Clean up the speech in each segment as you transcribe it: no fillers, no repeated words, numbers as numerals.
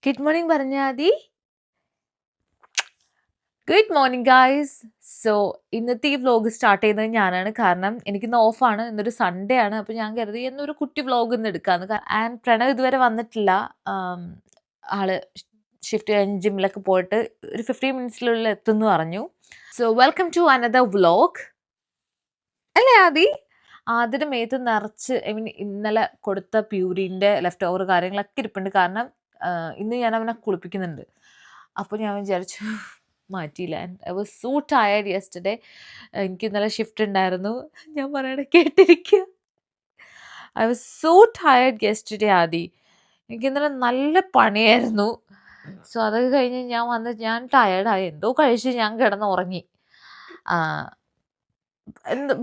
Good morning, Baranyadi. Good morning guys. So ഇന്നത്തെ ഈ vlog start ചെയ്യുന്നത് ഞാനാണ്. കാരണം എനിക്കിന്ന് ഓഫാണ്, ഇന്നൊരു സൺഡേ ആണ്. അപ്പോൾ ഞാൻ കരുതി എന്നൊരു കുട്ടി വ്ലോഗ് ഇന്ന് എടുക്കാമെന്ന്. ആൻഡ് പ്രണവ് ഇതുവരെ വന്നിട്ടില്ല. ആള് ഷിഫ്റ്റ് കഴിഞ്ഞ് ജിമ്മിലൊക്കെ പോയിട്ട് ഒരു 15 മിനിറ്റ്സിനുള്ളിൽ എത്തുമെന്ന് പറഞ്ഞു. So welcome to another vlog. അല്ലേ ആദി? ആദ്യത്തെ മേത്ത് നിറച്ച് ഇന്നലെ കൊടുത്ത പ്യൂരിൻ്റെ ലെഫ്റ്റ് ഓവർ കാര്യങ്ങളൊക്കെ ഇരിപ്പുണ്ട്. കാരണം ഇന്ന് ഞാൻ അവനെ കുളിപ്പിക്കുന്നുണ്ട്. അപ്പോൾ ഞാൻ വിചാരിച്ചു മാറ്റിയില്ല. And I was so tired yesterday. എനിക്ക് ഇന്നലെ ഷിഫ്റ്റ് ഉണ്ടായിരുന്നു. ഞാൻ പറയണ കേട്ടിരിക്കുക. I was so tired yesterday Aadi. എനിക്ക് ഇന്നലെ നല്ല പണിയായിരുന്നു. സോ അതൊക്കെ കഴിഞ്ഞ് ഞാൻ ടയേർഡായി. എന്തോ കഴിച്ച് ഞാൻ കിടന്നുറങ്ങി.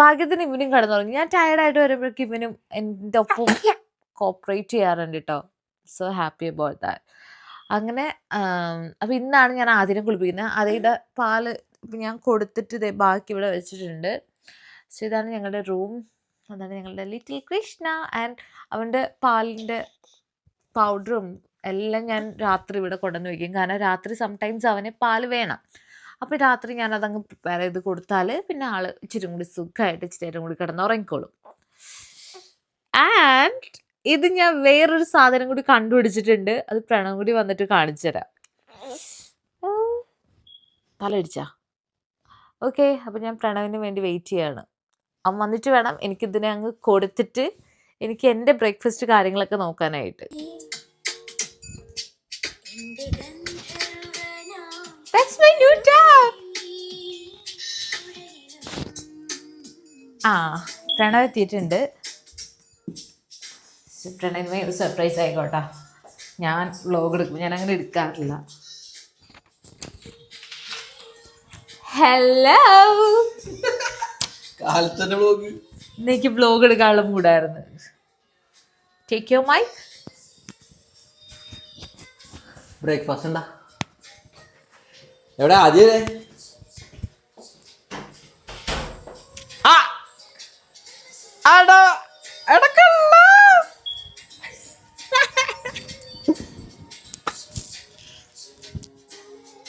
ഭാഗ്യത്തിന് ഇവനും കിടന്നുറങ്ങി. ഞാൻ ടയേർഡായിട്ട് വരുമ്പോഴേക്കും ഇവനും എൻ്റെ ഒപ്പം കോപ്പറേറ്റ് ചെയ്യാറുണ്ട് കേട്ടോ. So happy about that. അങ്ങനെ അപ്പം ഇന്നാണ് ഞാൻ ആദ്യം കുളിപ്പിക്കുന്നത്. അതിൻ്റെ പാല് ഇപ്പം ഞാൻ കൊടുത്തിട്ട് ബാക്കി ഇവിടെ വെച്ചിട്ടുണ്ട്. സോ ഇതാണ് ഞങ്ങളുടെ റൂം. അതാണ് ഞങ്ങളുടെ ലിറ്റിൽ കൃഷ്ണ. ആൻഡ് അവൻ്റെ പാലിൻ്റെ പൗഡറും എല്ലാം ഞാൻ രാത്രി ഇവിടെ കൊണ്ടുവന്ന് വയ്ക്കും. കാരണം രാത്രി സംടൈംസ് അവന് പാല് വേണം. അപ്പോൾ രാത്രി ഞാനതങ്ങ് പ്രിപ്പയർ ചെയ്ത് കൊടുത്താൽ പിന്നെ ആൾ ഇച്ചിരി കൂടി സുഖമായിട്ട് ഇച്ചിരി നേരം കൂടി കിടന്ന് ഉറങ്ങിക്കോളും. ആൻഡ് ഇത് ഞാൻ വേറൊരു സാധനം കൂടി കണ്ടുപിടിച്ചിട്ടുണ്ട്. അത് പ്രണവ് കൂടി വന്നിട്ട് കാണിച്ചു തരാം. തലയിടിച്ചാ? ഓക്കെ, അപ്പം ഞാൻ പ്രണവിന് വേണ്ടി വെയിറ്റ് ചെയ്യാണ്. അവൻ വന്നിട്ട് വേണം എനിക്കിതിനെ അങ്ങ് കൊടുത്തിട്ട് എനിക്ക് എൻ്റെ ബ്രേക്ക്ഫാസ്റ്റ് കാര്യങ്ങളൊക്കെ നോക്കാനായിട്ട്. That's my new dog. Pranav എത്തിയിട്ടുണ്ട്. പ്രണവിന് ഒരു സർപ്രൈസ് ആയിക്കോട്ടെ. ഞാൻ വ്ലോഗ് എടുക്കും, ഞാൻ അങ്ങനെ എടുക്കാറില്ല. ഹലോ. എനിക്ക് വ്ലോഗ് എടുക്കാനുള്ള മൂടായിരുന്നു. Take your mic. ബ്രേക്ക്ഫാസ്റ്റ് എന്താ? എവിടെ ആദ്യം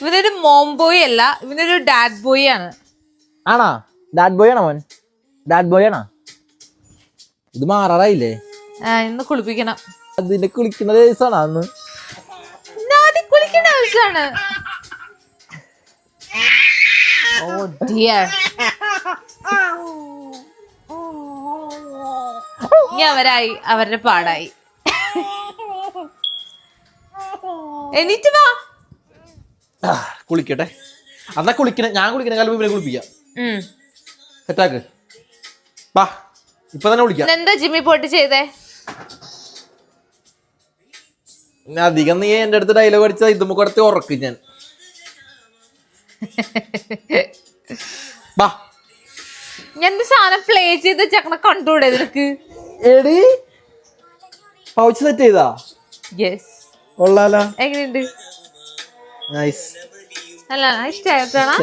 ഇവനൊരു മോം ബോയ് അല്ല, ഇവനൊരു ഡാഡ് ബോയ് ആണ്. ആണോ? ഡാഡ് ബോയ് ആണോ മോൻ? ഡാഡ് ബോയ് ആണോ? ഇത് മാറാറായില്ലേ? ഇന്ന് കുളിപ്പിക്കണം. അതിന്റെ കുളിക്കുന്ന ദിവസമാണോ അന്ന്? കുളിക്കേണ്ട ആവശ്യമാണ്. Oh dear. ഇനി അവരായി, അവരുടെ പാടായി. എണീറ്റ് വാ. കുളിക്കട്ടെ. അന്നാ കുളിക്കണ, ഞാൻ കുളിക്കണ കാലം ഇവരെ കുളിപ്പിക്കാം. സെറ്റാക്ക്. വാ, ഇപ്പൊ തന്നെ കുളിക്കാം. എന്താ ജിമ്മിൽ പോയിട്ട് ചെയ്തേ? അധികം നീ എന്റെ അടുത്ത് ഡയലോഗ് അടിച്ച ഇതുമ്പോ കൊടുത്ത് ഉറക്കും ഞാൻ. ഞാൻ സാധനം പ്ലേ ചെയ്ത് ചക്കണ കണ്ടൂടെ നിനക്ക്? എടി പൗച്ച് സെറ്റ് ചെയ്താ? യെസ്. കൊള്ളാലോ. എങ്ങനെയുണ്ട്? നൈസ്. അല്ല ഇഷ്ടായിട്ടാണോ?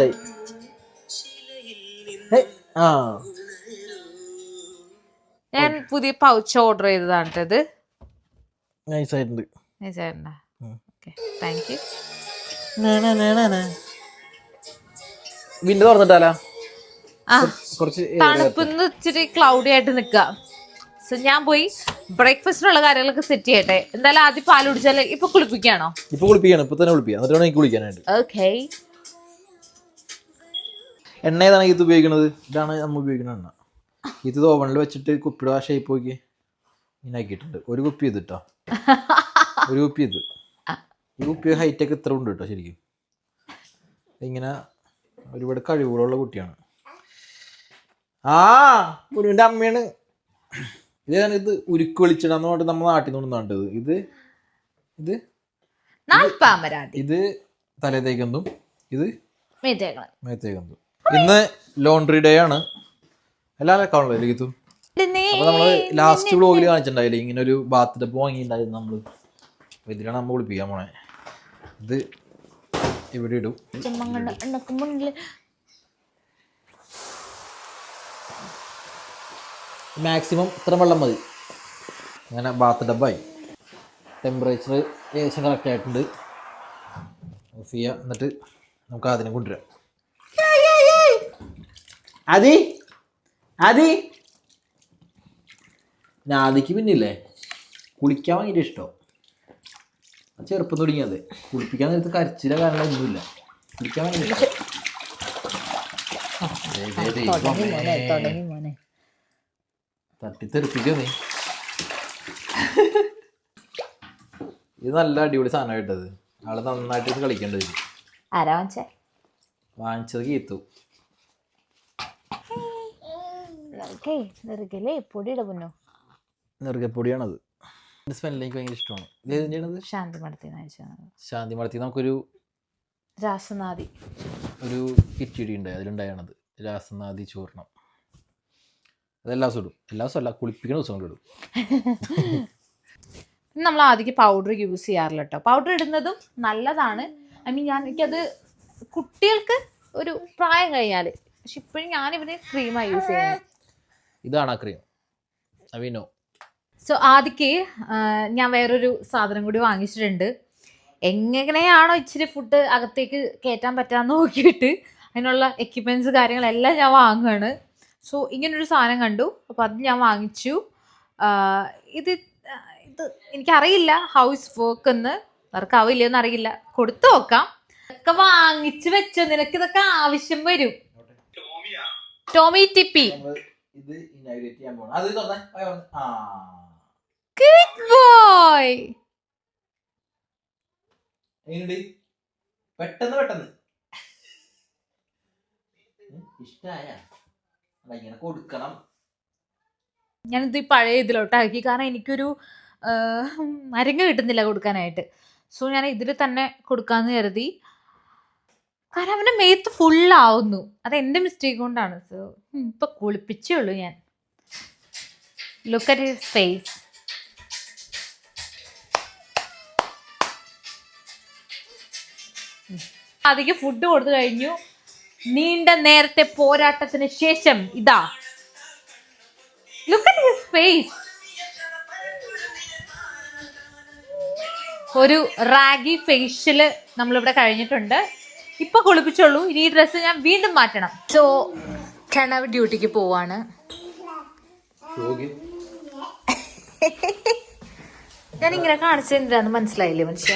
ഞാൻ പുതിയ പൗച്ച് ഓർഡർ ചെയ്തതാണ് ഇത്. നൈസ് ആയിട്ടുണ്ട്. Thank you. വിൻഡോ തുറന്നിട്ടാലോ? തണുപ്പിന്ന് ഇച്ചിരി ക്ലൗഡി ആയിട്ട് നിക്കാം. സോ ഞാൻ പോയി ബ്രേക്ക്ഫാസ്റ്റിനുള്ള കാര്യങ്ങളൊക്കെ സെറ്റ് ചെയ്യട്ടെ. എന്തായാലും ആദ്യം പാൽ കുടിച്ചാൽ ഇപ്പൊ കുളിപ്പിക്കാണോ? ഇപ്പൊ കുളിപ്പിക്കണം, ഇപ്പൊ തന്നെ കുളിപ്പിക്കാം. എന്നിട്ട് എനിക്ക് കുളിക്കാനായിട്ട്. ഓക്കെ. എണ്ണ ഏതാണ് ഇത് ഉപയോഗിക്കുന്നത്? ഇതാണ് നമ്മൾ ഉപയോഗിക്കുന്ന എണ്ണ. ഇത് ഓവണിൽ വെച്ചിട്ട് കുപ്പിയുടെ ആ ഷേപ്പ് നോക്കി ഇങ്ങനെ ആക്കിയിട്ടുണ്ട്. ഒരു കുപ്പി ഇത് കേട്ടോ, ഒരു കുപ്പി ഇത്. ഈ കുപ്പി ഹൈറ്റ് ഒക്കെ ഇത്ര ഉണ്ട് കേട്ടോ. ശരിക്കും ഇങ്ങനെ ഒരുപാട് കഴിവുകളുള്ള കുട്ടിയാണ്. കുരുവിൻ്റെ അമ്മയാണ്. ഇത് ഉരുക്ക് വെളിച്ചിടാന്ന് പറഞ്ഞിട്ട് നമ്മൾ നാട്ടിൽ നിന്ന് കൊണ്ടുവന്നത്. ഇത് ഇത് ഇത് തലേ തേക്കുന്നതും ഇത് മേത്തേക്കുന്നതും. ഇന്ന് ലോണ്ട്രി ഡേ ആണ്. എല്ലാം അക്കൗണ്ടില്ലേ ഗീതു? അപ്പൊ നമ്മള് ലാസ്റ്റ് വ്ലോഗിൽ കാണിച്ചിട്ടുണ്ടായില്ലേ ഇങ്ങനെ ഒരു ബാത്ത് ടബ് വാങ്ങിയിട്ടുണ്ടായിരുന്നു നമ്മള്. ഇതിലാണ് നമ്മൾ കുളിപ്പിക്കാൻ പോണേ. ഇത് ഇവിടെ ഇടും. മാക്സിമം ഇത്ര വെള്ളം മതി. അങ്ങനെ ബാത്ത് ടബായി. ടെമ്പറേച്ചർ ഏകദേശം കറക്റ്റ് ആയിട്ടുണ്ട്. ഓഫ് ചെയ്യുക. എന്നിട്ട് നമുക്ക് അതിനെ കൊണ്ടുവരാം. ആദി ആദി ആദിക്ക് പിന്നില്ലേ കുളിക്കാൻ ഭയങ്കര ഇഷ്ടം. ചെറുപ്പം തുടങ്ങിയത് കുളിപ്പിക്കാൻ നേരത്ത് കരച്ചില കാരണമൊന്നുമില്ല. കുളിക്കാൻ ഭയങ്കര ഇഷ്ടം. തട്ടിത്തെറിപ്പിക്കോ നീ. ഇത് നല്ല അടിപൊളി സാധനമായിട്ടത്. ആള് നന്നായിട്ട് കളിക്കേണ്ടത്. വാങ്ങിച്ചത് കീത്തു. നെറുകപ്പൊടിയാണത്. സ്മെല്ല് എനിക്ക് ഭയങ്കര ഇഷ്ടമാണ്. ഇത് ഏതിൻ്റെയാണത്? ശാന്തി മടത്തി നമുക്കൊരു രാസനാദി ഒരു കിറ്റിടി ഉണ്ടായി, അതിലുണ്ടായാണത് രാസനാദി ചൂർണം. അതെല്ലാ ദിവസവും ഇടും. എല്ലാ ദിവസവും അല്ല, കുളിപ്പിക്കുന്ന ദിവസം കൊണ്ട് ഇടും. നമ്മൾ ആദ്യം പൗഡർ യൂസ് ചെയ്യാറില്ല കേട്ടോ. പൗഡർ ഇടുന്നതും നല്ലതാണ്. ഐ മീൻ എനിക്കത് കുട്ടികൾക്ക് ഒരു പ്രായം കഴിഞ്ഞാൽ, പക്ഷെ ഇപ്പോഴും ഞാനിവന് ക്രീമാണ് യൂസ് ചെയ്യുന്നത്. ഇതാണ് ആ ക്രീം അവിനോ. സോ ആദ്യക്ക് ഞാൻ വേറൊരു സാധനം കൂടി വാങ്ങിച്ചിട്ടുണ്ട്. എങ്ങനെയാണോ ഇച്ചിരി ഫുഡ് അകത്തേക്ക് കയറ്റാൻ പറ്റാന്ന് നോക്കിയിട്ട് അതിനുള്ള എക്യുപ്മെൻറ്റ്സ് കാര്യങ്ങളെല്ലാം ഞാൻ വാങ്ങുകയാണ്. സോ ഇങ്ങനൊരു സാധനം കണ്ടു, അപ്പോൾ അത് ഞാൻ വാങ്ങിച്ചു. ഇത് എനിക്കറിയില്ല ഹൗ ഇസ് വർക്ക് എന്ന്, വർക്കാവില്ലെന്ന് അറിയില്ല. കൊടുത്തു നോക്കാം. ഇതൊക്കെ വാങ്ങിച്ചു വെച്ചോ, നിനക്കിതൊക്കെ ആവശ്യം വരും. Tommy Tippy good boy. പെട്ടെന്ന് ഇഷ്ടായ ഇങ്ങനെ കൊടുക്കണം. ഞാനിത് ഈ പഴയ ഇതിലോട്ടാക്കി, കാരണം എനിക്കൊരു അരങ്ങ് കിട്ടുന്നില്ല കൊടുക്കാനായിട്ട്. സോ ഞാൻ ഇതിൽ തന്നെ കൊടുക്കാമെന്ന് കരുതി. കാരണം അവൻ്റെ മേത്ത് ഫുള്ളാവുന്നു. അത് എൻ്റെ മിസ്റ്റേക്ക് കൊണ്ടാണ്. സോ ഇപ്പം കുളിപ്പിച്ചേ ഉള്ളൂ ഞാൻ. Look at his face. അതിക്ക് ഫുഡ് കൊടുത്തു കഴിഞ്ഞു. നീണ്ട നേരത്തെ പോരാട്ടത്തിന് ശേഷം ഇതാ ലുക്ക് അറ്റ് ഹിസ് ഫേസ്. ഒരു റാഗി ഫേഷ്യല് നമ്മളിവിടെ കഴിഞ്ഞിട്ടുണ്ട്. ഇപ്പൊ കുളിപ്പിച്ചുള്ളൂ. ഇനി ഈ ഡ്രസ്സ് ഞാൻ വീണ്ടും മാറ്റണം. സോ പ്രണവ് ഡ്യൂട്ടിക്ക് പോവാണ്. ഞാൻ ഇങ്ങനെ കാണിച്ചെന്താന്ന് മനസ്സിലായില്ലേ മനുഷ്യ?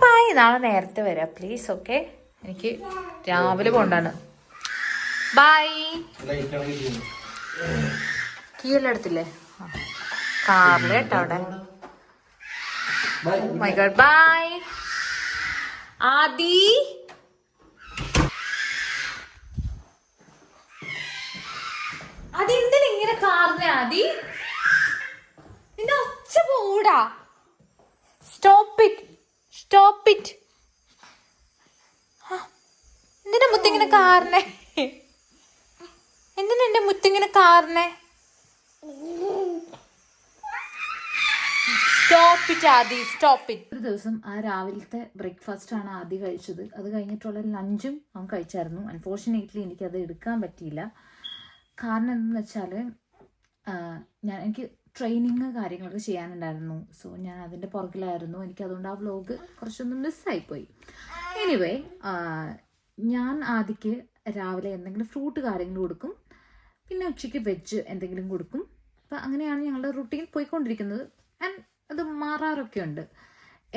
ബൈ. നാളെ നേരത്തെ വരാം പ്ലീസ്. ഓക്കെ, എനിക്ക് രാവിലെ പോണ്ടാണ്. ബൈ. കീയെല്ലാം എടുത്തില്ലേ? കാറില് കേട്ടോ അവിടെ. My God. Bye Aadi. Aadi എന്തിനാ ഇങ്ങനെ കാറിനെ? ആദി നിന്റെ ഒച്ച പോടാ. Stop it, stop it. എന്തിനാ മുത്തിങ്ങനെ കാറിനെ? എന്തിനാ എന്റെ മുത്തിങ്ങനെ കാറിനെ? Stop it Aadi, stop it. ഒരു ദിവസം ആ രാവിലത്തെ ബ്രേക്ക്ഫാസ്റ്റ് ആണ് ആദ്യം കഴിച്ചത്. അത് കഴിഞ്ഞിട്ടുള്ള ലഞ്ചും അവൻ കഴിച്ചായിരുന്നു. അൺഫോർച്ചുനേറ്റ്ലി എനിക്കത് എടുക്കാൻ പറ്റിയില്ല. കാരണം എന്തെന്ന് വെച്ചാൽ എനിക്ക് ട്രെയിനിങ് കാര്യങ്ങളൊക്കെ ചെയ്യാനുണ്ടായിരുന്നു. സോ ഞാൻ അതിൻ്റെ പുറകിലായിരുന്നു. എനിക്കതുകൊണ്ട് ആ വ്ലോഗ് കുറച്ചൊന്ന് മിസ്സായിപ്പോയി. എനിവേ, ഞാൻ ആദ്യക്ക് രാവിലെ എന്തെങ്കിലും ഫ്രൂട്ട് കാര്യങ്ങൾ കൊടുക്കും, പിന്നെ ഉച്ചയ്ക്ക് വെജ് എന്തെങ്കിലും കൊടുക്കും. അപ്പം അങ്ങനെയാണ് ഞങ്ങളുടെ റുട്ടീൻ പോയിക്കൊണ്ടിരിക്കുന്നത്. ആൻഡ് അത് മാറാറൊക്കെ ഉണ്ട്.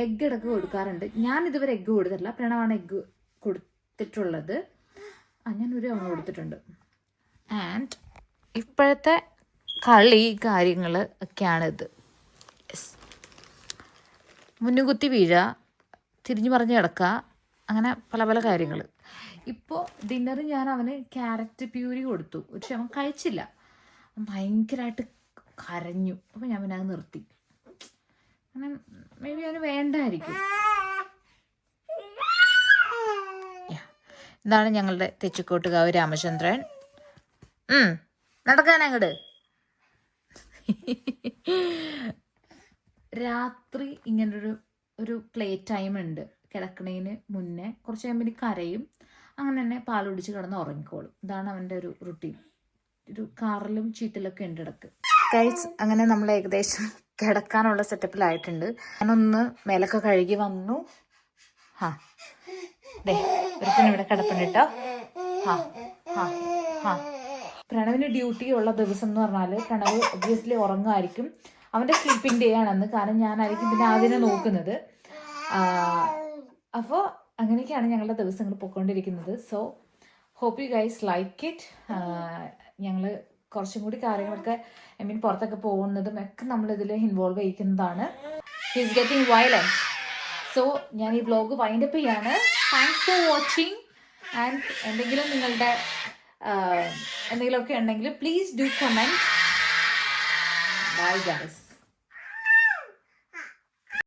എഗ്ഗ് ഇടയ്ക്ക് കൊടുക്കാറുണ്ട്. ഞാൻ ഇതുവരെ എഗ്ഗ് കൊടുത്തിട്ടില്ല. പ്രണവാണ് എഗ്ഗ് കൊടുത്തിട്ടുള്ളത്. ഞാൻ ഒരു തവണ കൊടുത്തിട്ടുണ്ട്. ആൻഡ് ഇപ്പോഴത്തെ കളി കാര്യങ്ങൾ ഒക്കെയാണിത്. മുന്നുകുത്തി വീഴുക, തിരിഞ്ഞു മറിഞ്ഞ് കിടക്കുക, അങ്ങനെ പല പല കാര്യങ്ങൾ. ഇപ്പോൾ ഡിന്നർ ഞാൻ അവന് ക്യാരറ്റ് പ്യൂരി കൊടുത്തു. പക്ഷെ അവൻ കഴിച്ചില്ല. ഭയങ്കരമായിട്ട് കരഞ്ഞു. അപ്പോൾ ഞാൻ പിന്നെ അത് നിർത്തി. അങ്ങനെ മേ ബി അവന് വേണ്ടായിരിക്കും. ഇതാണ് ഞങ്ങളുടെ തെച്ചിക്കോട്ടുകാവ് രാമചന്ദ്രൻ. നടക്കാനങ്ങട്. രാത്രി ഇങ്ങനൊരു പ്ലേ ടൈം ഉണ്ട്. കിടക്കണതിന് മുന്നേ കുറച്ച് കഴിയുമ്പോൾ കരയും. അങ്ങനെ തന്നെ പാൽ കുടിച്ച് കിടന്ന് ഉറങ്ങിക്കോളും. ഇതാണ് അവൻ്റെ ഒരു റുട്ടീൻ. ഒരു കാറിലും ചീറ്റിലൊക്കെ ഉണ്ട് ഇടക്ക്. ഗൈസ്, അങ്ങനെ നമ്മൾ ഏകദേശം കിടക്കാനുള്ള സെറ്റപ്പിലായിട്ടുണ്ട്. ഞാനൊന്ന് മേലൊക്കെ കഴുകി വന്നു. ഇവിടെ കിടപ്പുണ്ട് കേട്ടോ. പ്രണവിന് ഡ്യൂട്ടി ഉള്ള ദിവസം എന്ന് പറഞ്ഞാൽ പ്രണവ് ഒബ്വിയസ്ലി ഉറങ്ങുമായിരിക്കും. അവൻ്റെ സ്ലീപ്പിംഗ് ഡേ ആണെന്ന്. കാരണം ഞാനായിരിക്കും പിന്നെ അതിനെ നോക്കുന്നത്. അപ്പോൾ അങ്ങനെയൊക്കെയാണ് ഞങ്ങളുടെ ദിവസങ്ങൾ പോയിക്കൊണ്ടിരിക്കുന്നത്. So hope you guys like it. ഞങ്ങൾ കുറച്ചും കൂടി കാര്യങ്ങളൊക്കെ പുറത്തൊക്കെ പോകുന്നതും ഒക്കെ നമ്മളിതിൽ ഇൻവോൾവ് ചെയ്യിക്കുന്നതാണ്. He's getting violent. സോ ഞാൻ ഈ വ്ലോഗ് വൈൻഡപ്പ് ചെയ്യാണ്. Thanks for watching. ആൻഡ് എന്തെങ്കിലും നിങ്ങളുടെ എന്തെങ്കിലുമൊക്കെ ഉണ്ടെങ്കിൽ please do comment. Bye guys.